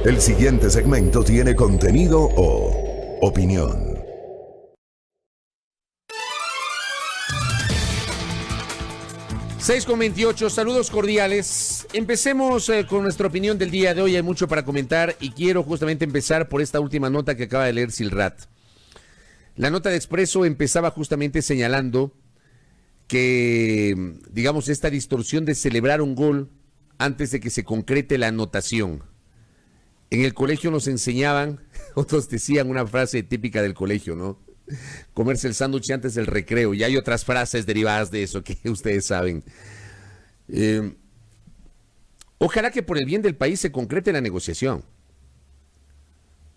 El siguiente segmento tiene contenido o opinión. Seis con 28, saludos cordiales. Empecemos con nuestra opinión del día de hoy. Hay mucho para comentar y quiero justamente empezar por esta última nota que acaba de leer Silrat. La nota de Expreso empezaba justamente señalando que, digamos, esta distorsión de celebrar un gol antes de que se concrete la anotación. En el colegio nos enseñaban, otros decían una frase típica del colegio, ¿no? Comerse el sándwich antes del recreo. Y hay otras frases derivadas de eso que ustedes saben. Ojalá que por el bien del país se concrete la negociación.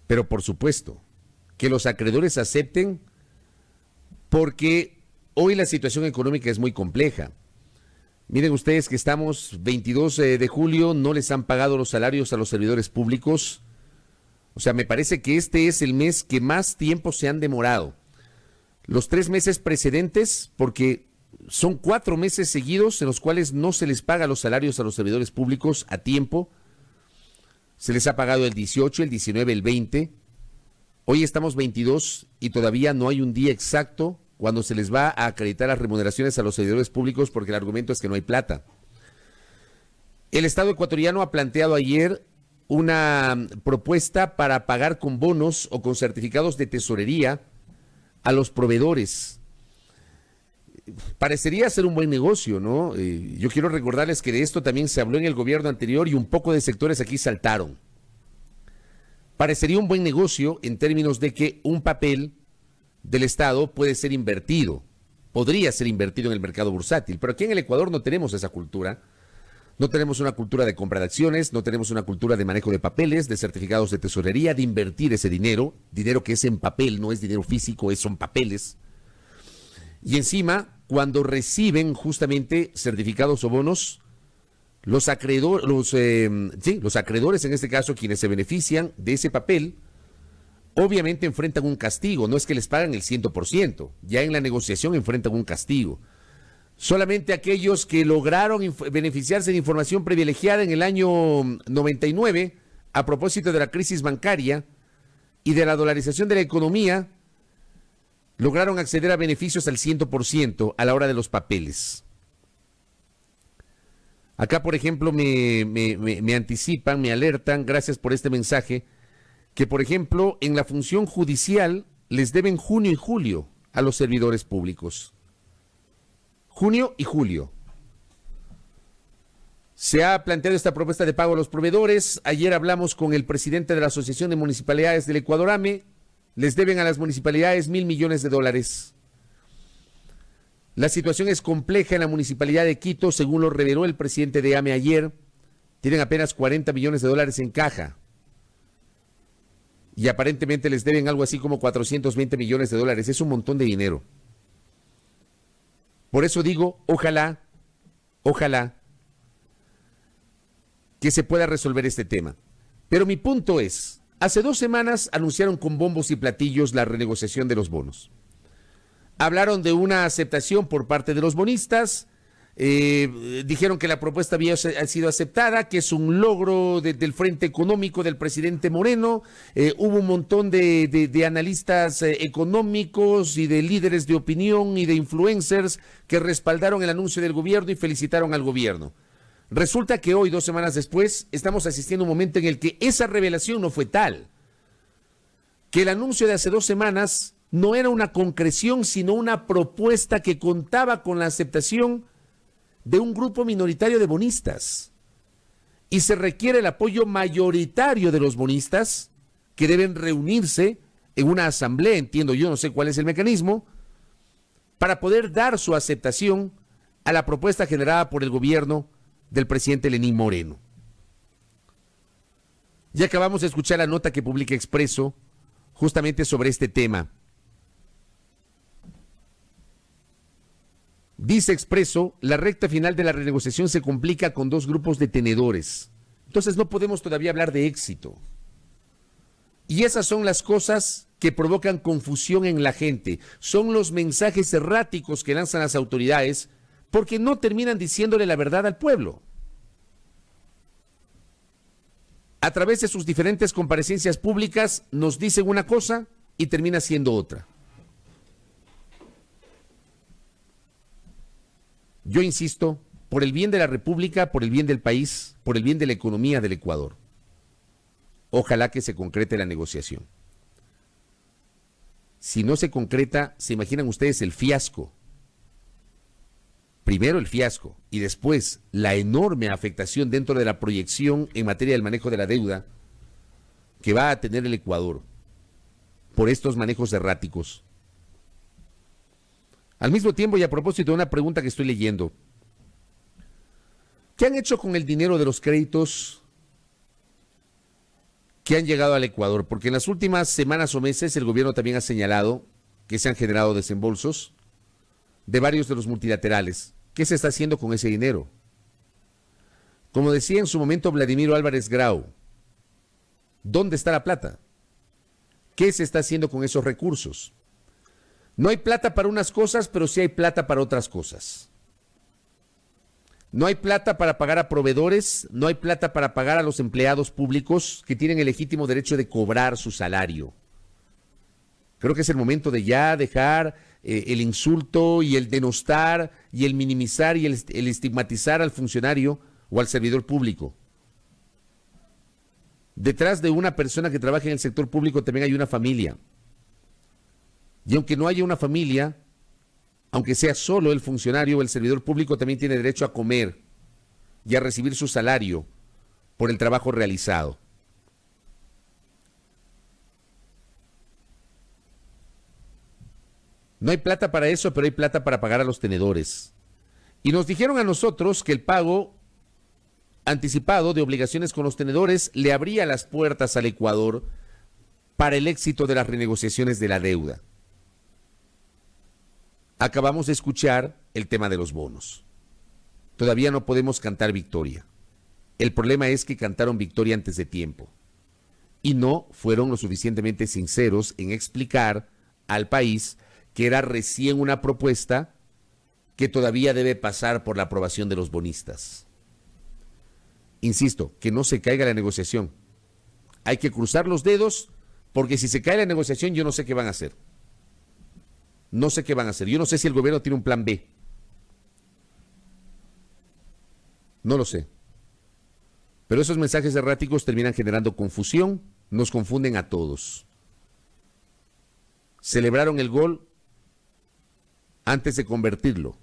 Pero por supuesto, que los acreedores acepten, porque hoy la situación económica es muy compleja. Miren ustedes que estamos 22 de julio, no les han pagado los salarios a los servidores públicos. O sea, me parece que este es el mes que más tiempo se han demorado. Los 3 meses precedentes, porque son 4 meses seguidos en los cuales no se les paga los salarios a los servidores públicos a tiempo. Se les ha pagado el 18, el 19, el 20. Hoy estamos 22 y todavía no hay un día exacto cuando se les va a acreditar las remuneraciones a los servidores públicos, porque el argumento es que no hay plata. El Estado ecuatoriano ha planteado ayer una propuesta para pagar con bonos o con certificados de tesorería a los proveedores. Parecería ser un buen negocio, ¿no? Yo quiero recordarles que de esto también se habló en el gobierno anterior y un poco de sectores aquí saltaron. Parecería un buen negocio en términos de que un papel del Estado puede ser invertido, podría ser invertido en el mercado bursátil, pero aquí en el Ecuador no tenemos esa cultura. No tenemos una cultura de compra de acciones, no tenemos una cultura de manejo de papeles, de certificados de tesorería, de invertir ese dinero que es en papel, no es dinero físico, son papeles. Y encima, cuando reciben justamente certificados o bonos, los acreedores en este caso, quienes se benefician de ese papel, obviamente enfrentan un castigo. No es que les pagan el 100%, ya en la negociación enfrentan un castigo. Solamente aquellos que lograron beneficiarse de información privilegiada en el año 99, a propósito de la crisis bancaria y de la dolarización de la economía, lograron acceder a beneficios al 100% a la hora de los papeles. Acá, por ejemplo, me anticipan, me alertan, gracias por este mensaje, que, por ejemplo, en la función judicial les deben junio y julio a los servidores públicos. Junio y julio. Se ha planteado esta propuesta de pago a los proveedores. Ayer hablamos con el presidente de la Asociación de Municipalidades del Ecuador, AME. Les deben a las municipalidades $1,000 millones. La situación es compleja en la municipalidad de Quito, según lo reveló el presidente de AME ayer. Tienen apenas $40 millones en caja. Y aparentemente les deben algo así como $420 millones. Es un montón de dinero. Por eso digo, ojalá que se pueda resolver este tema. Pero mi punto es, hace 2 semanas anunciaron con bombos y platillos la renegociación de los bonos. Hablaron de una aceptación por parte de los bonistas, dijeron que la propuesta había sido aceptada, que es un logro del Frente Económico del presidente Moreno. Hubo un montón de analistas económicos y de líderes de opinión y de influencers que respaldaron el anuncio del gobierno y felicitaron al gobierno. Resulta que hoy, 2 semanas después, estamos asistiendo a un momento en el que esa revelación no fue tal. Que el anuncio de hace 2 semanas no era una concreción, sino una propuesta que contaba con la aceptación de un grupo minoritario de bonistas. Y se requiere el apoyo mayoritario de los bonistas, que deben reunirse en una asamblea, entiendo yo, no sé cuál es el mecanismo, para poder dar su aceptación a la propuesta generada por el gobierno del presidente Lenín Moreno. Ya acabamos de escuchar la nota que publica Expreso justamente sobre este tema. Dice Expreso, la recta final de la renegociación se complica con 2 grupos de tenedores. Entonces no podemos todavía hablar de éxito. Y esas son las cosas que provocan confusión en la gente. Son los mensajes erráticos que lanzan las autoridades porque no terminan diciéndole la verdad al pueblo. a través de sus diferentes comparecencias públicas, nos dicen una cosa y termina siendo otra. Yo insisto, por el bien de la República, por el bien del país, por el bien de la economía del Ecuador, ojalá que se concrete la negociación. Si no se concreta, ¿se imaginan ustedes el fiasco? Primero el fiasco y después la enorme afectación dentro de la proyección en materia del manejo de la deuda que va a tener el Ecuador por estos manejos erráticos. Al mismo tiempo, y a propósito de una pregunta que estoy leyendo, ¿qué han hecho con el dinero de los créditos que han llegado al Ecuador? Porque en las últimas semanas o meses el gobierno también ha señalado que se han generado desembolsos de varios de los multilaterales. ¿Qué se está haciendo con ese dinero? Como decía en su momento Vladimiro Álvarez Grau, ¿dónde está la plata? ¿Qué se está haciendo con esos recursos? No hay plata para unas cosas, pero sí hay plata para otras cosas. No hay plata para pagar a proveedores, no hay plata para pagar a los empleados públicos que tienen el legítimo derecho de cobrar su salario. Creo que es el momento de ya dejar el insulto y el denostar y el minimizar y el estigmatizar al funcionario o al servidor público. Detrás de una persona que trabaja en el sector público también hay una familia. Y aunque no haya una familia, aunque sea solo el funcionario o el servidor público, también tiene derecho a comer y a recibir su salario por el trabajo realizado. No hay plata para eso, pero hay plata para pagar a los tenedores. Y nos dijeron a nosotros que el pago anticipado de obligaciones con los tenedores le abría las puertas al Ecuador para el éxito de las renegociaciones de la deuda. Acabamos de escuchar el tema de los bonos. Todavía no podemos cantar victoria. El problema es que cantaron victoria antes de tiempo y no fueron lo suficientemente sinceros en explicar al país que era recién una propuesta que todavía debe pasar por la aprobación de los bonistas. Insisto, que no se caiga la negociación. Hay que cruzar los dedos porque si se cae la negociación yo no sé qué van a hacer. No sé qué van a hacer. Yo no sé si el gobierno tiene un plan B. No lo sé. Pero esos mensajes erráticos terminan generando confusión, nos confunden a todos. Celebraron el gol antes de convertirlo.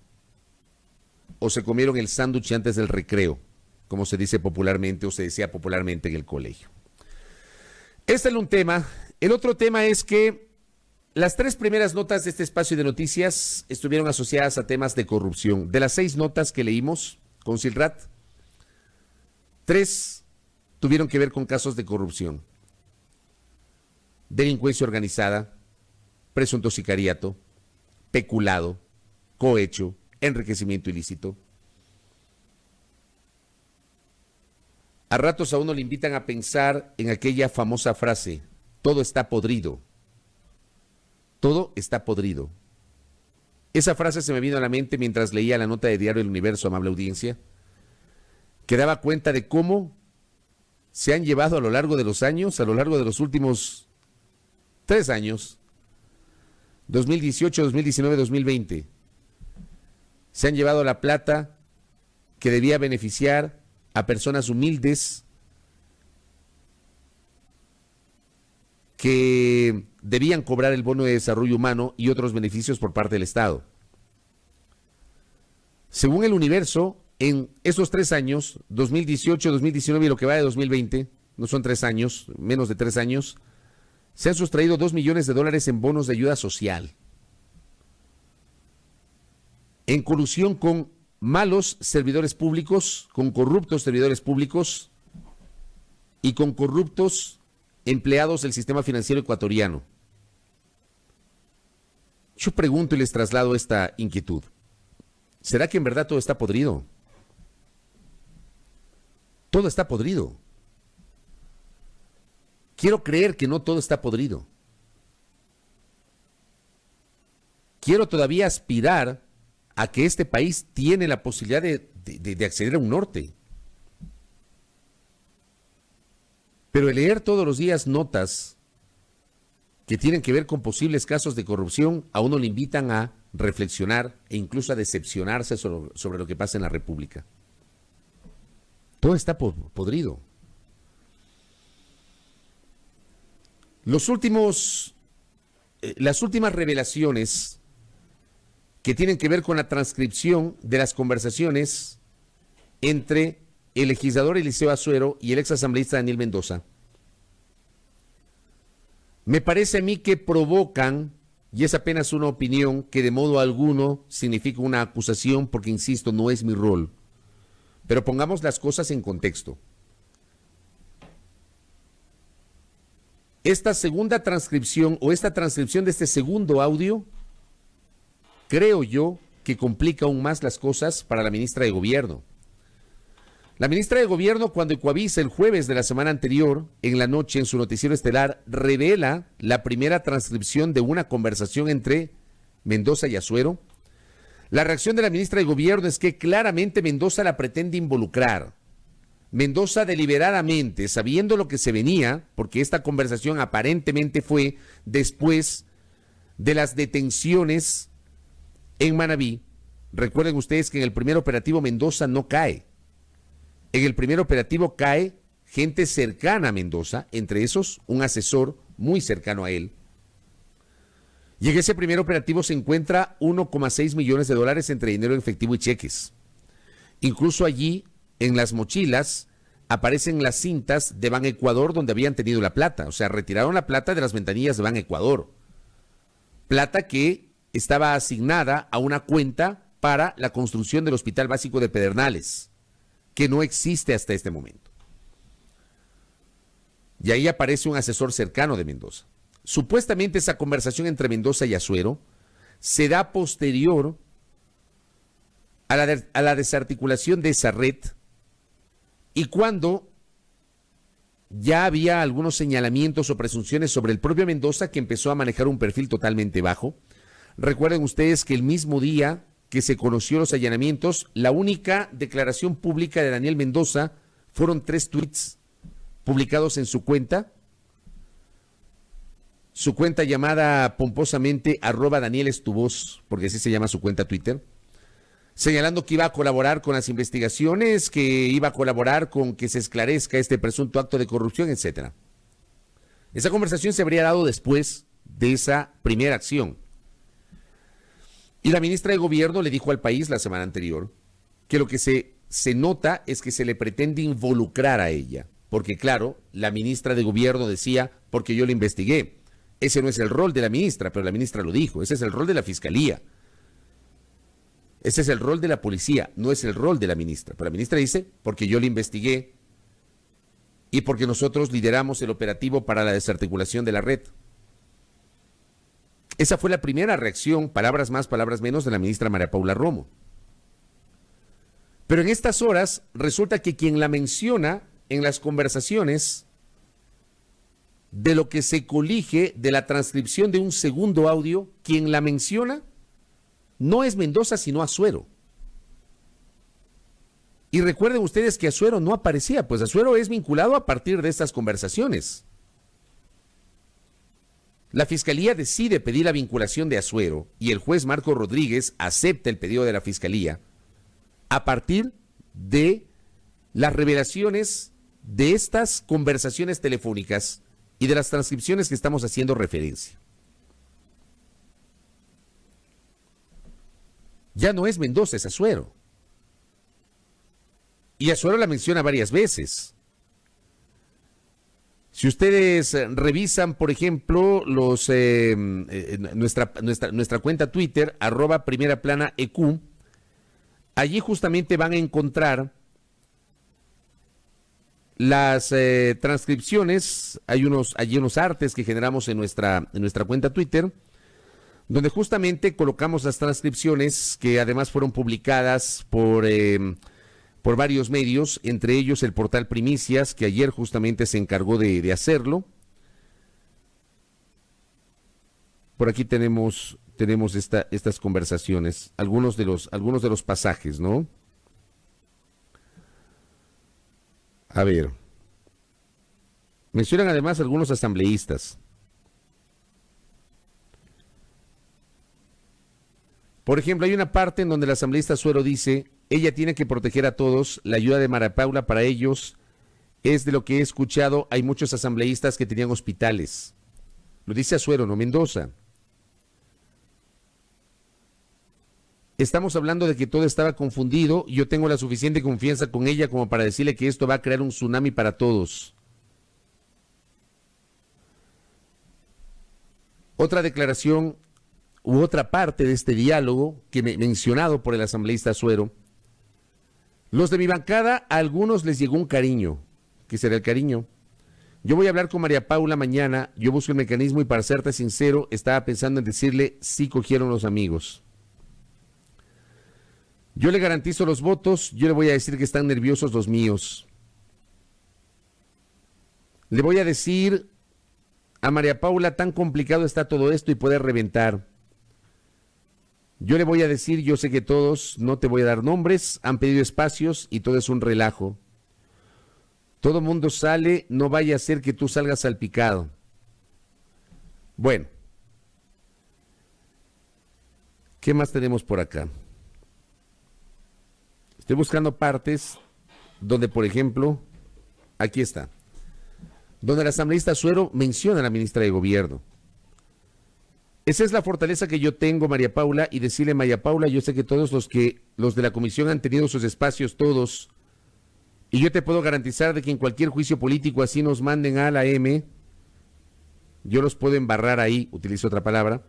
O se comieron el sándwich antes del recreo, como se dice popularmente o se decía popularmente en el colegio. Este es un tema. El otro tema es que las 3 primeras notas de este espacio de noticias estuvieron asociadas a temas de corrupción. De las 6 notas que leímos con Silrat, 3 tuvieron que ver con casos de corrupción, delincuencia organizada, presunto sicariato, peculado, cohecho, enriquecimiento ilícito. A ratos a uno le invitan a pensar en aquella famosa frase, todo está podrido. Todo está podrido. Esa frase se me vino a la mente mientras leía la nota de Diario El Universo, amable audiencia, que daba cuenta de cómo se han llevado a lo largo de los años, a lo largo de los últimos 3 años, 2018, 2019, 2020, se han llevado la plata que debía beneficiar a personas humildes que debían cobrar el bono de desarrollo humano y otros beneficios por parte del Estado. Según El Universo, en esos 3 años, 2018, 2019 y lo que va de 2020, no son 3 años, menos de 3 años, se han sustraído $2 millones en bonos de ayuda social, en colusión con malos servidores públicos, con corruptos servidores públicos y con corruptos empleados del sistema financiero ecuatoriano. Yo pregunto y les traslado esta inquietud. ¿Será que en verdad todo está podrido? Todo está podrido. Quiero creer que no todo está podrido. Quiero todavía aspirar a que este país tiene la posibilidad de acceder a un norte. Pero el leer todos los días notas que tienen que ver con posibles casos de corrupción, a uno le invitan a reflexionar e incluso a decepcionarse sobre lo que pasa en la República. Todo está podrido. Las últimas revelaciones que tienen que ver con la transcripción de las conversaciones entre el legislador Eliseo Azuero y el exasambleísta Daniel Mendoza, me parece a mí que provocan, y es apenas una opinión que de modo alguno significa una acusación, porque insisto, no es mi rol, pero pongamos las cosas en contexto. Esta segunda transcripción o esta transcripción de este segundo audio, creo yo que complica aún más las cosas para la ministra de Gobierno. La ministra de Gobierno, cuando Ecuavisa el jueves de la semana anterior, en la noche en su noticiero estelar, revela la primera transcripción de una conversación entre Mendoza y Azuero. La reacción de la ministra de Gobierno es que claramente Mendoza la pretende involucrar. Mendoza deliberadamente, sabiendo lo que se venía, porque esta conversación aparentemente fue después de las detenciones en Manabí. Recuerden ustedes que en el primer operativo Mendoza no cae. En el primer operativo cae gente cercana a Mendoza, entre esos un asesor muy cercano a él. Y en ese primer operativo se encuentra 1,6 millones de dólares entre dinero en efectivo y cheques. Incluso allí, en las mochilas, aparecen las cintas de Ban Ecuador donde habían tenido la plata. O sea, retiraron la plata de las ventanillas de Ban Ecuador. Plata que estaba asignada a una cuenta para la construcción del Hospital Básico de Pedernales, que no existe hasta este momento. Y ahí aparece un asesor cercano de Mendoza. Supuestamente esa conversación entre Mendoza y Azuero se da posterior a la desarticulación de esa red y cuando ya había algunos señalamientos o presunciones sobre el propio Mendoza, que empezó a manejar un perfil totalmente bajo. Recuerden ustedes que el mismo día que se conoció los allanamientos, la única declaración pública de Daniel Mendoza fueron 3 tweets publicados en su cuenta llamada pomposamente @DanielEstuvoz, porque así se llama su cuenta Twitter, señalando que iba a colaborar con las investigaciones, que iba a colaborar con que se esclarezca este presunto acto de corrupción, etc. Esa conversación se habría dado después de esa primera acción. Y la ministra de Gobierno le dijo al país la semana anterior que lo que se nota es que se le pretende involucrar a ella. Porque claro, la ministra de Gobierno decía, porque yo la investigué. Ese no es el rol de la ministra, pero la ministra lo dijo. Ese es el rol de la Fiscalía. Ese es el rol de la policía, no es el rol de la ministra. Pero la ministra dice, porque yo la investigué y porque nosotros lideramos el operativo para la desarticulación de la red. Esa fue la primera reacción, palabras más, palabras menos, de la ministra María Paula Romo. Pero en estas horas resulta que quien la menciona en las conversaciones de lo que se colige de la transcripción de un segundo audio, quien la menciona no es Mendoza, sino Azuero. Y recuerden ustedes que Azuero no aparecía, pues Azuero es vinculado a partir de estas conversaciones. La Fiscalía decide pedir la vinculación de Azuero y el juez Marco Rodríguez acepta el pedido de la Fiscalía a partir de las revelaciones de estas conversaciones telefónicas y de las transcripciones que estamos haciendo referencia. Ya no es Mendoza, es Azuero. Y Azuero la menciona varias veces. Si ustedes revisan, por ejemplo, nuestra cuenta Twitter, @primeraplanaEQ, allí justamente van a encontrar las transcripciones. Hay unos artes que generamos en nuestra cuenta Twitter, donde justamente colocamos las transcripciones que además fueron publicadas por varios medios, entre ellos el portal Primicias, que ayer justamente se encargó de hacerlo. Por aquí tenemos estas conversaciones, algunos de los pasajes, ¿no? A ver, Mencionan además algunos asambleístas. Por ejemplo, hay una parte en donde el asambleísta Suero dice, ella tiene que proteger a todos, la ayuda de María Paula para ellos es de lo que he escuchado, hay muchos asambleístas que tenían hospitales. Lo dice Azuero, no Mendoza. Estamos hablando de que todo estaba confundido, yo tengo la suficiente confianza con ella como para decirle que esto va a crear un tsunami para todos. Otra declaración u otra parte de este diálogo que mencionado por el asambleísta Azuero. Los de mi bancada, a algunos les llegó un cariño. ¿Qué será el cariño? Yo voy a hablar con María Paula mañana, yo busco el mecanismo y para serte sincero, estaba pensando en decirle sí cogieron los amigos. Yo le garantizo los votos, yo le voy a decir que están nerviosos los míos. Le voy a decir a María Paula, tan complicado está todo esto y puede reventar. Yo le voy a decir, yo sé que todos, no te voy a dar nombres, han pedido espacios y todo es un relajo. Todo mundo sale, no vaya a ser que tú salgas salpicado. Bueno, ¿qué más tenemos por acá? Estoy buscando partes donde, por ejemplo, aquí está, donde el asambleísta Suero menciona a la ministra de Gobierno. Esa es la fortaleza que yo tengo, María Paula, y decirle, María Paula, yo sé que todos los de la comisión han tenido sus espacios, todos, y yo te puedo garantizar de que en cualquier juicio político así nos manden a la M, yo los puedo embarrar ahí, utilizo otra palabra.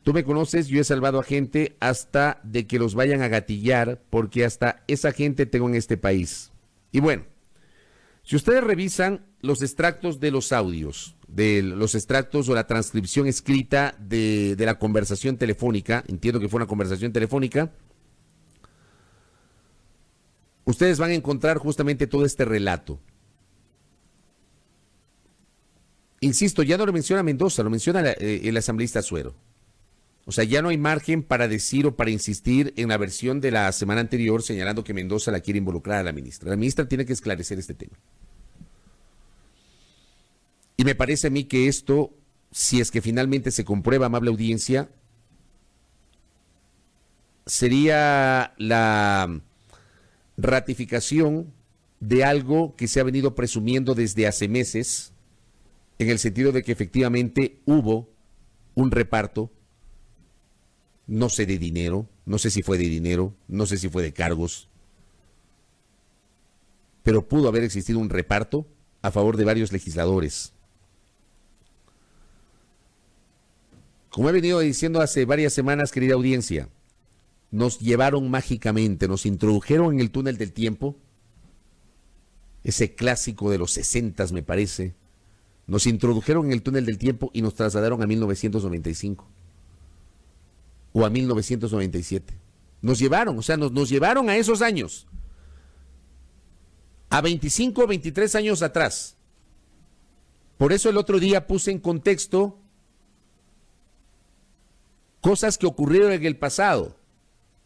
Tú me conoces, yo he salvado a gente hasta de que los vayan a gatillar, porque hasta esa gente tengo en este país. Y bueno, si ustedes revisan los extractos de los audios, de los extractos o la transcripción escrita de la conversación telefónica, entiendo que fue una conversación telefónica, ustedes van a encontrar justamente todo este relato. Insisto, ya no lo menciona Mendoza, lo menciona el asambleísta Suero. O sea, ya no hay margen para decir o para insistir en la versión de la semana anterior señalando que Mendoza la quiere involucrar a la ministra. La ministra tiene que esclarecer este tema. Y me parece a mí que esto, si es que finalmente se comprueba, amable audiencia, sería la ratificación de algo que se ha venido presumiendo desde hace meses, en el sentido de que efectivamente hubo un reparto, no sé de dinero, no sé si fue de dinero, no sé si fue de cargos, pero pudo haber existido un reparto a favor de varios legisladores. Como he venido diciendo hace varias semanas, querida audiencia, nos llevaron mágicamente, nos introdujeron en el túnel del tiempo, ese clásico de los 60s me parece, nos introdujeron en el túnel del tiempo y nos trasladaron a 1995 o a 1997. Nos llevaron, o sea, nos llevaron a esos años, a 25 o 23 años atrás. Por eso el otro día puse en contexto cosas que ocurrieron en el pasado.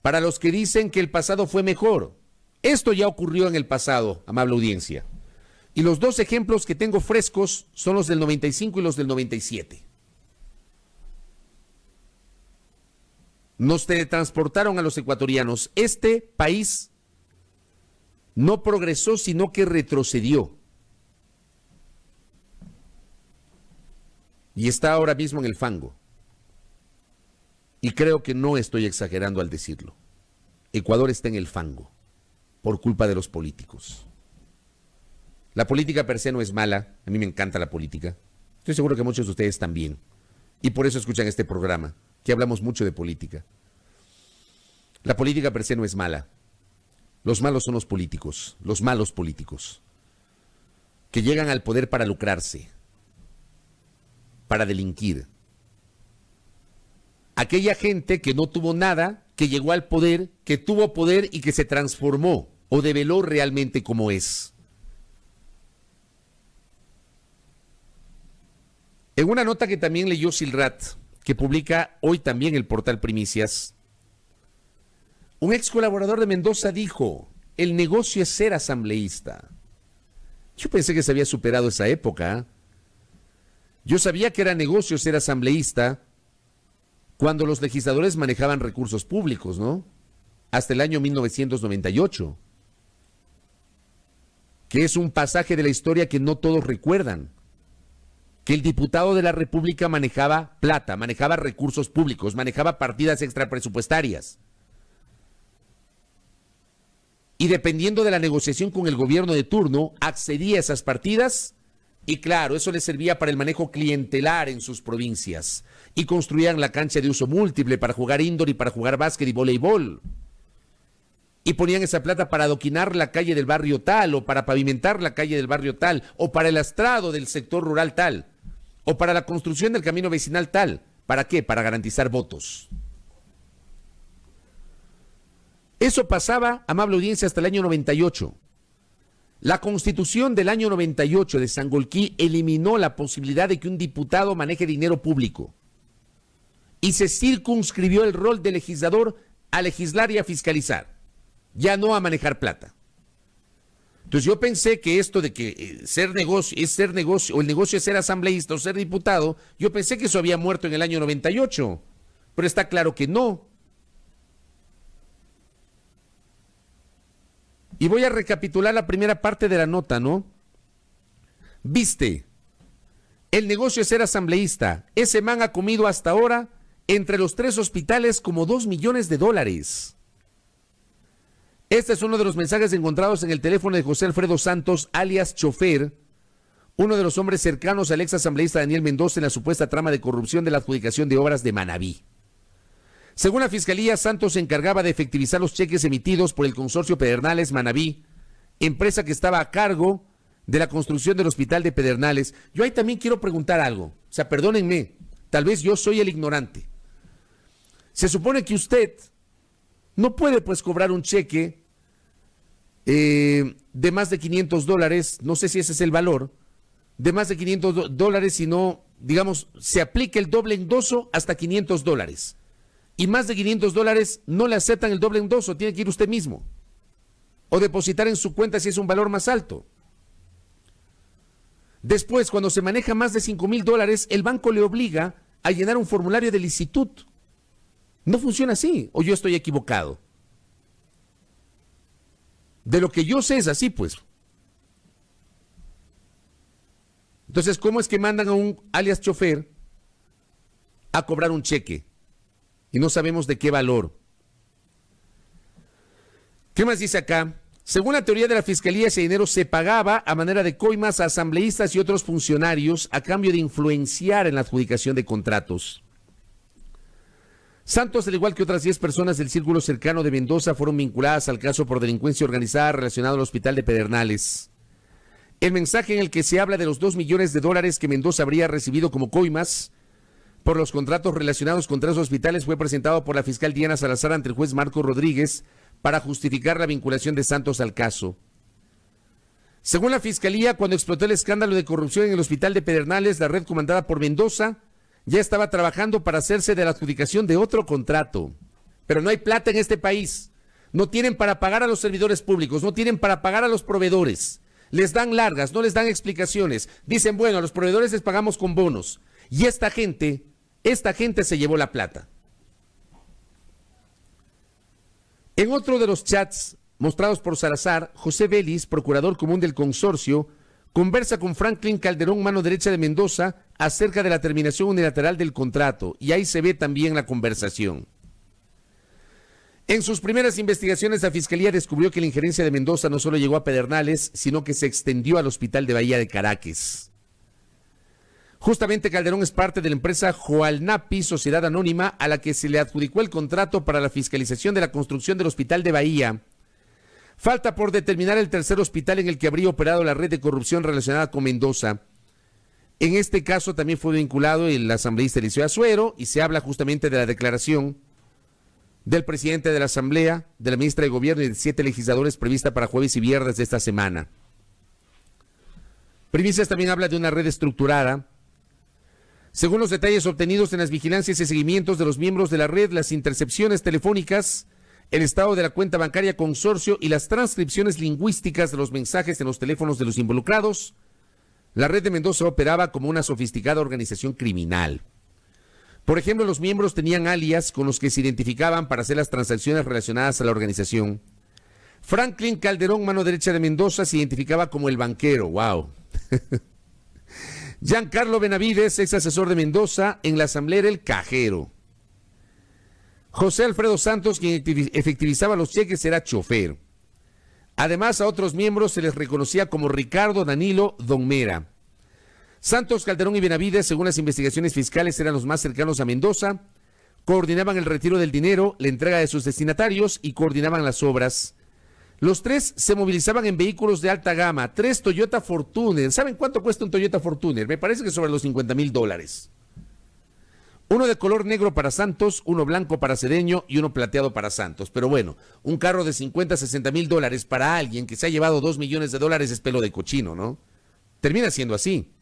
Para los que dicen que el pasado fue mejor, esto ya ocurrió en el pasado, amable audiencia. Y los dos ejemplos que tengo frescos son los del 95 y los del 97. Nos teletransportaron a los ecuatorianos. Este país no progresó, sino que retrocedió. Y está ahora mismo en el fango. Y creo que no estoy exagerando al decirlo. Ecuador está en el fango por culpa de los políticos. La política per se no es mala. A mí me encanta la política. Estoy seguro que muchos de ustedes también. Y por eso escuchan este programa, que hablamos mucho de política. La política per se no es mala. Los malos son los políticos, los malos políticos, que llegan al poder para lucrarse, para delinquir. Aquella gente que no tuvo nada, que llegó al poder, que tuvo poder y que se transformó o develó realmente como es. En una nota que también leyó Silrat, que publica hoy también el portal Primicias, un ex colaborador de Mendoza dijo, el negocio es ser asambleísta. Yo pensé que se había superado esa época. Yo sabía que era negocio ser asambleísta cuando los legisladores manejaban recursos públicos, ¿no? Hasta el año 1998. Que es un pasaje de la historia que no todos recuerdan. Que el diputado de la República manejaba plata, manejaba recursos públicos, manejaba partidas extrapresupuestarias. Y dependiendo de la negociación con el gobierno de turno, accedía a esas partidas y claro, eso les servía para el manejo clientelar en sus provincias. Y construían la cancha de uso múltiple para jugar indoor y para jugar básquet y voleibol. Y ponían esa plata para adoquinar la calle del barrio tal, o para pavimentar la calle del barrio tal, o para el astrado del sector rural tal, o para la construcción del camino vecinal tal. ¿Para qué? Para garantizar votos. Eso pasaba, amable audiencia, hasta el año 98. La Constitución del año 98 de Sangolquí eliminó la posibilidad de que un diputado maneje dinero público. Y se circunscribió el rol del legislador a legislar y a fiscalizar, ya no a manejar plata. Entonces yo pensé que esto de que ser negocio es ser negocio, o el negocio es ser asambleísta o ser diputado, yo pensé que eso había muerto en el año 98, pero está claro que no. Y voy a recapitular la primera parte de la nota, ¿no? Viste, el negocio es ser asambleísta. Ese man ha comido hasta ahora entre los 3 hospitales como $2 millones. Este es uno de los mensajes encontrados en el teléfono de José Alfredo Santos, alias Chofer, uno de los hombres cercanos al ex asambleísta Daniel Mendoza en la supuesta trama de corrupción de la adjudicación de obras de Manabí. Según la Fiscalía, Santos se encargaba de efectivizar los cheques emitidos por el consorcio Pedernales Manabí, empresa que estaba a cargo de la construcción del hospital de Pedernales. Yo ahí también quiero preguntar algo. O sea, perdónenme, tal vez yo soy el ignorante. Se supone que usted no puede pues cobrar un cheque de más de $500, no sé si ese es el valor, de más de $500, sino, digamos, se aplica el doble endoso hasta $500. Y más de $500 no le aceptan el doble endoso, tiene que ir usted mismo. O depositar en su cuenta si es un valor más alto. Después, cuando se maneja más de $5,000, el banco le obliga a llenar un formulario de licitud. No funciona así, o yo estoy equivocado. De lo que yo sé es así, pues. Entonces, ¿cómo es que mandan a un alias chofer a cobrar un cheque? Y no sabemos de qué valor. ¿Qué más dice acá? Según la teoría de la Fiscalía, ese dinero se pagaba a manera de coimas a asambleístas y otros funcionarios a cambio de influenciar en la adjudicación de contratos. Santos, al igual que otras 10 personas del círculo cercano de Mendoza, fueron vinculadas al caso por delincuencia organizada relacionado al hospital de Pedernales. El mensaje en el que se habla de los $2 millones que Mendoza habría recibido como coimas por los contratos relacionados con 3 hospitales fue presentado por la fiscal Diana Salazar ante el juez Marco Rodríguez para justificar la vinculación de Santos al caso. Según la Fiscalía, cuando explotó el escándalo de corrupción en el hospital de Pedernales, la red comandada por Mendoza ya estaba trabajando para hacerse de la adjudicación de otro contrato. Pero no hay plata en este país. No tienen para pagar a los servidores públicos, no tienen para pagar a los proveedores. Les dan largas, no les dan explicaciones. Dicen, bueno, a los proveedores les pagamos con bonos. Y esta gente se llevó la plata. En otro de los chats mostrados por Salazar, José Vélez, procurador común del consorcio, conversa con Franklin Calderón, mano derecha de Mendoza, acerca de la terminación unilateral del contrato, y ahí se ve también la conversación. En sus primeras investigaciones, la Fiscalía descubrió que la injerencia de Mendoza no solo llegó a Pedernales, sino que se extendió al Hospital de Bahía de Caracas. Justamente Calderón es parte de la empresa Joalnapi, sociedad anónima, a la que se le adjudicó el contrato para la fiscalización de la construcción del Hospital de Bahía. Falta por determinar el tercer hospital en el que habría operado la red de corrupción relacionada con Mendoza. En este caso también fue vinculado el asambleísta Eliseo Azuero y se habla justamente de la declaración del presidente de la Asamblea, de la ministra de Gobierno y de 7 legisladores prevista para jueves y viernes de esta semana. Primicias también habla de una red estructurada. Según los detalles obtenidos en las vigilancias y seguimientos de los miembros de la red, las intercepciones telefónicas el estado de la cuenta bancaria consorcio y las transcripciones lingüísticas de los mensajes en los teléfonos de los involucrados, la red de Mendoza operaba como una sofisticada organización criminal. Por ejemplo, los miembros tenían alias con los que se identificaban para hacer las transacciones relacionadas a la organización. Franklin Calderón, mano derecha de Mendoza, se identificaba como el banquero. ¡Wow! Giancarlo Benavides, ex asesor de Mendoza, en la asamblea era el cajero. José Alfredo Santos, quien efectivizaba los cheques, era chofer. Además, a otros miembros se les reconocía como Ricardo Danilo Don Mera. Santos, Calderón y Benavides, según las investigaciones fiscales, eran los más cercanos a Mendoza, coordinaban el retiro del dinero, la entrega de sus destinatarios y coordinaban las obras. Los tres se movilizaban en vehículos de alta gama, 3 Toyota Fortuner. ¿Saben cuánto cuesta un Toyota Fortuner? Me parece que sobre los $50,000. Uno de color negro para Santos, uno blanco para Cedeño y uno plateado para Santos. Pero bueno, un carro de 50, $60,000 para alguien que se ha llevado $2 millones es pelo de cochino, ¿no? Termina siendo así.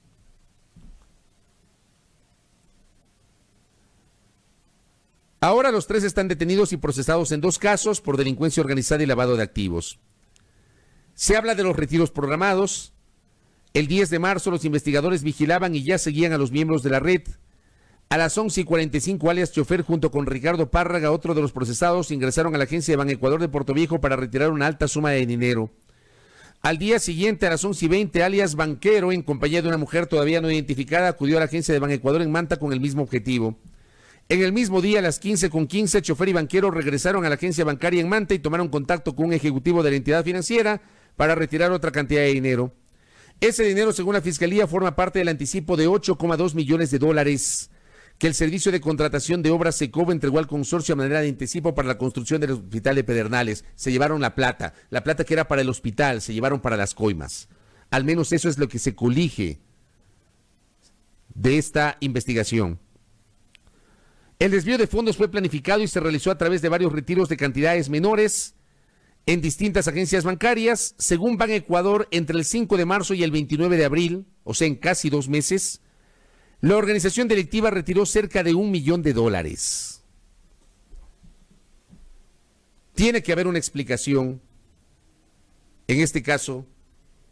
Ahora los tres están detenidos y procesados en 2 casos por delincuencia organizada y lavado de activos. Se habla de los retiros programados. El 10 de marzo los investigadores vigilaban y ya seguían a los miembros de la red. A las 11:45, alias chofer, junto con Ricardo Párraga, otro de los procesados, ingresaron a la agencia de Banecuador de Puerto Viejo para retirar una alta suma de dinero. Al día siguiente, a las 11:20, alias banquero, en compañía de una mujer todavía no identificada, acudió a la agencia de Banecuador en Manta con el mismo objetivo. En el mismo día, a las 15:15, chofer y banquero regresaron a la agencia bancaria en Manta y tomaron contacto con un ejecutivo de la entidad financiera para retirar otra cantidad de dinero. Ese dinero, según la Fiscalía, forma parte del anticipo de $8,2 millones que el Servicio de Contratación de Obras SECOB entregó al consorcio a manera de anticipo para la construcción del hospital de Pedernales. Se llevaron la plata que era para el hospital, se llevaron para las coimas. Al menos eso es lo que se colige de esta investigación. El desvío de fondos fue planificado y se realizó a través de varios retiros de cantidades menores en distintas agencias bancarias. Según Banecuador, entre el 5 de marzo y el 29 de abril, o sea, en casi 2 meses, la organización delictiva retiró cerca de $1 millón. Tiene que haber una explicación, en este caso,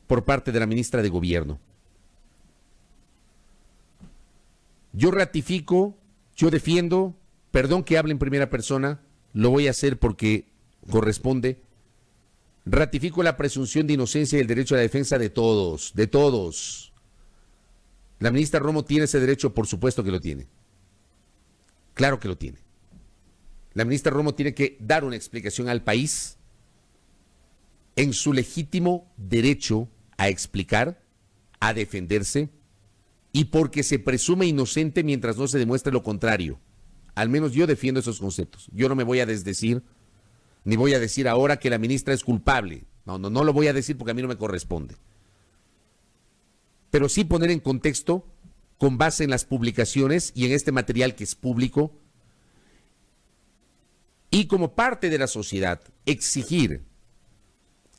por parte de la ministra de Gobierno. Yo ratifico, yo defiendo, perdón que hable en primera persona, lo voy a hacer porque corresponde. Ratifico la presunción de inocencia y el derecho a la defensa de todos, de todos. La ministra Romo tiene ese derecho, por supuesto que lo tiene. Claro que lo tiene. La ministra Romo tiene que dar una explicación al país en su legítimo derecho a explicar, a defenderse, y porque se presume inocente mientras no se demuestre lo contrario. Al menos yo defiendo esos conceptos. Yo no me voy a desdecir, ni voy a decir ahora que la ministra es culpable. No lo voy a decir porque a mí no me corresponde. Pero sí poner en contexto, con base en las publicaciones y en este material que es público, y como parte de la sociedad, exigir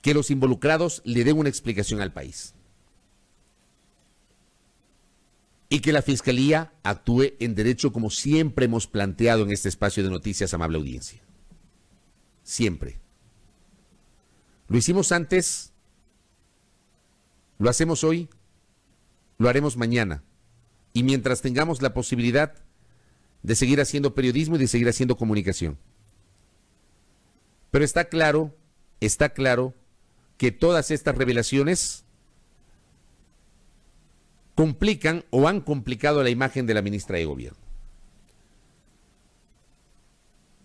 que los involucrados le den una explicación al país. Y que la Fiscalía actúe en derecho como siempre hemos planteado en este espacio de noticias, amable audiencia. Siempre. Lo hicimos antes, lo hacemos hoy, lo haremos mañana. Y mientras tengamos la posibilidad de seguir haciendo periodismo y de seguir haciendo comunicación. Pero está claro que todas estas revelaciones complican o han complicado la imagen de la ministra de Gobierno,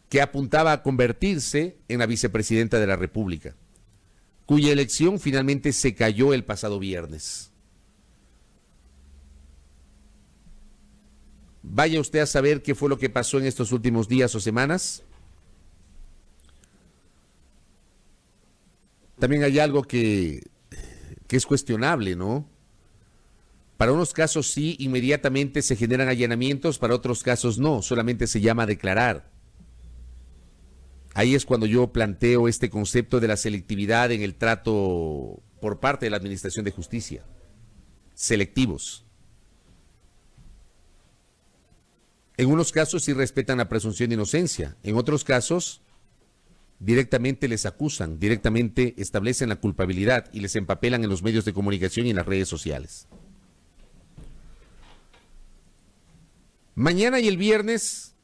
que apuntaba a convertirse en la vicepresidenta de la República, cuya elección finalmente se cayó el pasado viernes. Vaya usted a saber qué fue lo que pasó en estos últimos días o semanas. También hay algo que es cuestionable, ¿no? Para unos casos sí, inmediatamente se generan allanamientos, para otros casos no, solamente se llama a declarar. Ahí es cuando yo planteo este concepto de la selectividad en el trato por parte de la Administración de Justicia. Selectivos. En unos casos sí respetan la presunción de inocencia, en otros casos directamente les acusan, directamente establecen la culpabilidad y les empapelan en los medios de comunicación y en las redes sociales. Mañana y el viernes,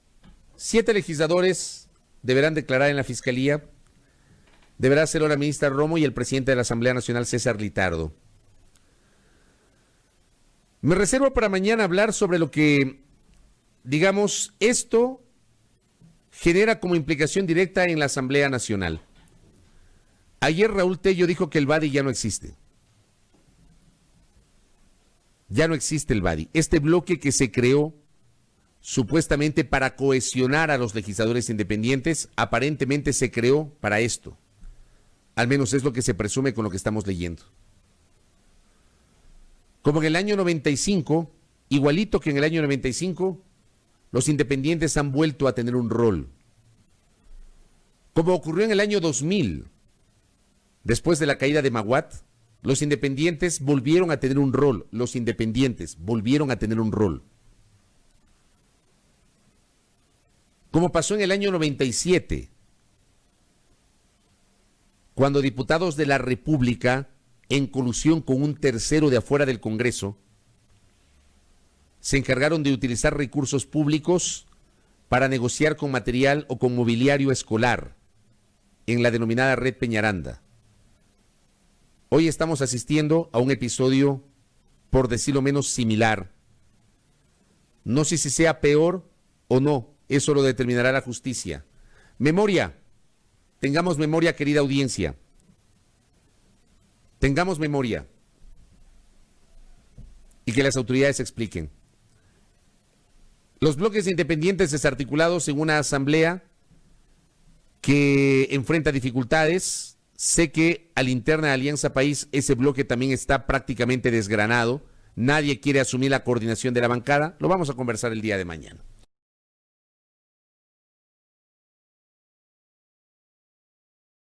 7 legisladores deberán declarar en la Fiscalía. Deberá hacerlo la ministra Romo y el presidente de la Asamblea Nacional, César Litardo. Me reservo para mañana hablar sobre lo que, digamos, esto genera como implicación directa en la Asamblea Nacional. Ayer Raúl Tello dijo que el BADI ya no existe. Ya no existe el BADI. Este bloque que se creó supuestamente para cohesionar a los legisladores independientes, aparentemente se creó para esto. Al menos es lo que se presume con lo que estamos leyendo. Como en el año 95, igualito que en el año 95, los independientes han vuelto a tener un rol. Como ocurrió en el año 2000, después de la caída de Maguat, los independientes volvieron a tener un rol. Los independientes volvieron a tener un rol. Como pasó en el año 97, cuando diputados de la República, en colusión con un tercero de afuera del Congreso, se encargaron de utilizar recursos públicos para negociar con material o con mobiliario escolar en la denominada Red Peñaranda. Hoy estamos asistiendo a un episodio, por decirlo menos, similar. No sé si sea peor o no, eso lo determinará la justicia. Memoria, tengamos memoria, querida audiencia. Tengamos memoria y que las autoridades expliquen. Los bloques independientes desarticulados en una asamblea que enfrenta dificultades. Sé que a la interna de Alianza País ese bloque también está prácticamente desgranado. Nadie quiere asumir la coordinación de la bancada. Lo vamos a conversar el día de mañana.